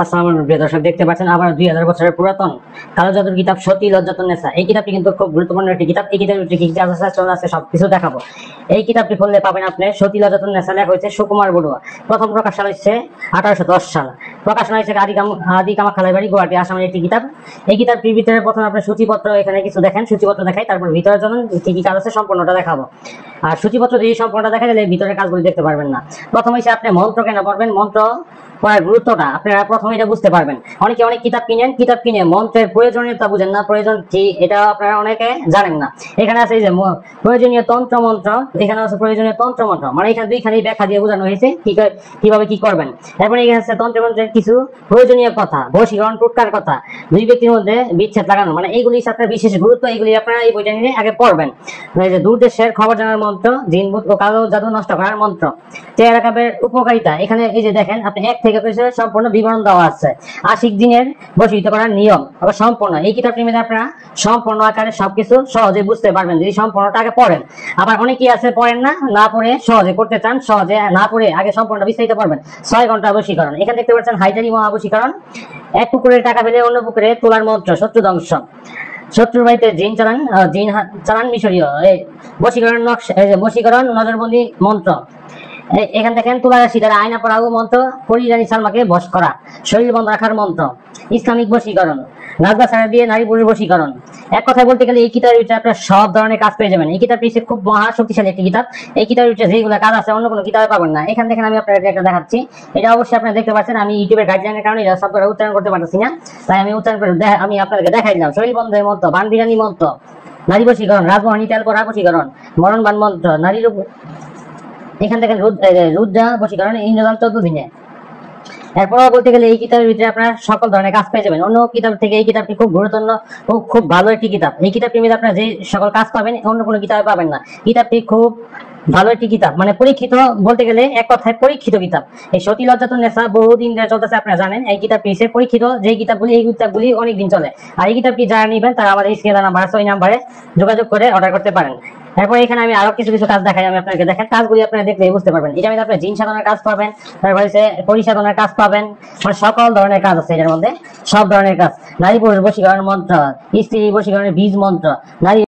আসসালামু আলাইকুম প্রিয় দর্শক, দেখতে পাচ্ছেন আবার 2000 বছরের পুরাতন কালো জাদুর কিতাব সতী লজ্জাতুন নেসা। এই কিতাবটি কিন্তু খুব গুরুত্বপূর্ণ একটি কিতাব। এই কিতাবের কি কি আছে চলে আছে সবকিছু দেখাবো। এই কিতাবটি খুললে পাবেন আপনি সতী লজ্জাতুন নেসা, লেখা হয়েছে সুকুমার বড়ুয়া। প্রথম প্রকাশ সাল হচ্ছে 1810 সাল। প্রকাশনা হয়েছে আদি কামাখ্যালাই বাড়ি, গুয়াহাটি, আসামের একটি কিতাব। এই কিতাবটির ভিতরে প্রথমে আপনার সূচিপত্র এখানে কিছু দেখেন, সূচিপত্র দেখাই, তারপর ভিতরের জন্য কি কি কাজ আছে সম্পূর্ণটা দেখাবো। আর সূচিপত্র যদি সম্পূর্ণটা দেখা গেলে ভিতরের কাজগুলি দেখতে পারবেন না। প্রথম হচ্ছে আপনি মন্ত্র কেন পড়বেন, মন্ত্র পড়ার গুরুত্বটা আপনারা প্রথমে এটা বুঝতে পারবেন। অনেকে অনেক কিতাব কিনে মন্ত্রের প্রয়োজনীয়তা বুঝেন না, প্রয়োজন কি এটা আপনারা অনেকে জানেন না। এখানে আছে এই যে প্রয়োজনীয় তন্ত্র মন্ত্র, এখানে আছে প্রয়োজনীয় তন্ত্র মন্ত্র, মানে এখানে দুইখানি ব্যাখ্যা দিয়ে বোঝানো হয়েছে কিভাবে কি করবেন। এরপরে এখানে আছে তন্ত্র মন্ত্রের কিছু প্রয়োজনীয় কথা, বশীকরণ টোটকার কথা, দুই ব্যক্তির মধ্যে বিচ্ছেদ লাগানো, মানে এইগুলি আপনার বিশেষ গুরুত্ব, এইগুলি আপনারা এই বইটা নিয়ে আগে পড়বেন। এই যে দূর দেশের খবর জানার মন্ত্র, জিন ভূত ও কালো জাদু নষ্ট করার মন্ত্র, চেহারা কাপের উপকারিতা, এখানে এই যে দেখেন আপনি এক থেকে সম্পূর্ণ বিবরণ দেওয়া আছে। আশিক জিনের বশীভূত করার নিয়ম আবার সম্পূর্ণ। এই কিতাবটির মধ্যে আপনারা সম্পূর্ণ আকারে সবকিছু সহজে বুঝতে পারবেন যদি সম্পূর্ণটা আগে পড়েন। আবার অনেকেই আছে পড়েন না পড়ে সহজে করতে চান, সহজে না পড়ে আগে সম্পূর্ণ বিস্তারিত পড়বেন। 6 ঘন্টা বশীকরণ, এখানে দেখতে পাচ্ছেন হাইজারি মহাবশীকরণ, এক পুকুরের টাকা পেলে অন্য পুকুরে তোলার মন্ত্র, শত্রু ধ্বংস, শত্রুর বাড়িতে জিন চালান মিশরীয়, বশীকরণ নজরবন্দি মন্ত্র। এখান দেখেন তুলা রাশি দ্বারা আয়না পড়াও মন্ত্র, পরিরানী সালমাকে বশ করা, শরীর বন্ধ রাখার মন্ত্র, ইসলামিক বশীকরণ, রাজা ছাড়া দিয়ে নারী পুরুষ বশীকরণ। এক কথায় বলতে গেলে এই কিতাবের ভিতরে আপনারা সব ধরনের কাজ পেয়ে যাবেন। এই কিতাবটি খুব মহা শক্তিশালী একটি কিতাব। এই কিতাবের ভিতরে যেগুলো কাজ আছে অন্য কোনো কিতাবে পাবেন না। এখান থেকে আমি আপনাদের একটা দেখাচ্ছি, এটা অবশ্যই আপনারা দেখতে পাচ্ছেন। আমি ইউটিউবের গাইডলাইনের কারণে এটা শব্দটা উচ্চারণ করতে পারতেছি না, তাই আমি উচ্চারণ করে আমি আপনাদেরকে দেখাই দিলাম। শরীর বন্ধের মন্ত্র, বানবিরানি মন্ত্র, নারী বশীকরণ, রাজমোহনী তেল করা বশীকরণ, মরণবান মন্ত্র, নারীর। এখান থেকে রুদ্রা বশীকরণ, ইন্দ্রজাল 14 দিনে। এরপর বলতে গেলে এই কিতাবের ভিতরে আপনারা সকল ধরনের কাজ পেয়ে যাবেন। অন্য কিতাব থেকে এই কিতাবটি খুব গুরুত্বপূর্ণ ও খুব ভালো একটি কিতাব। এই কিতাবটির মধ্যে আপনারা যে সকল কাজ পাবেন অন্য কোনো কিতাবে পাবেন না। কিতাবটি খুব ভালো একটি কিতাব, মানে পরীক্ষিত, বলতে গেলে এক কথায় পরীক্ষিত কিতাব। এই সতী লজ্জাতুন নেসা বহুদিন ধরে চলতেছে, আপনারা জানেন। এই কিতাবটি এসে পরীক্ষিত যে কিতাবগুলি, এই কিতাবগুলি অনেকদিন চলে। আর এই কিতাবটি যারা নিবেন তারা আমাদের স্ক্রিনে নাম্বার আছে, ওই নাম্বারে যোগাযোগ করে অর্ডার করতে পারেন। এরপর এখানে আমি আরো কিছু কাজ দেখাই, আমি আপনাকে দেখেন, কাজগুলি আপনারা দেখলে বুঝতে পারবেন। এটা মধ্যে আপনি জিন সাধনার কাজ পাবেন, তারপর হচ্ছে পরিসাধনার কাজ পাবেন, মানে সকল ধরনের কাজ আছে এটার মধ্যে, সব ধরনের কাজ। নারী পুরুষ বশীকরণ মন্ত্র, স্ত্রী বশীকরণের বীজ মন্ত্র, নারী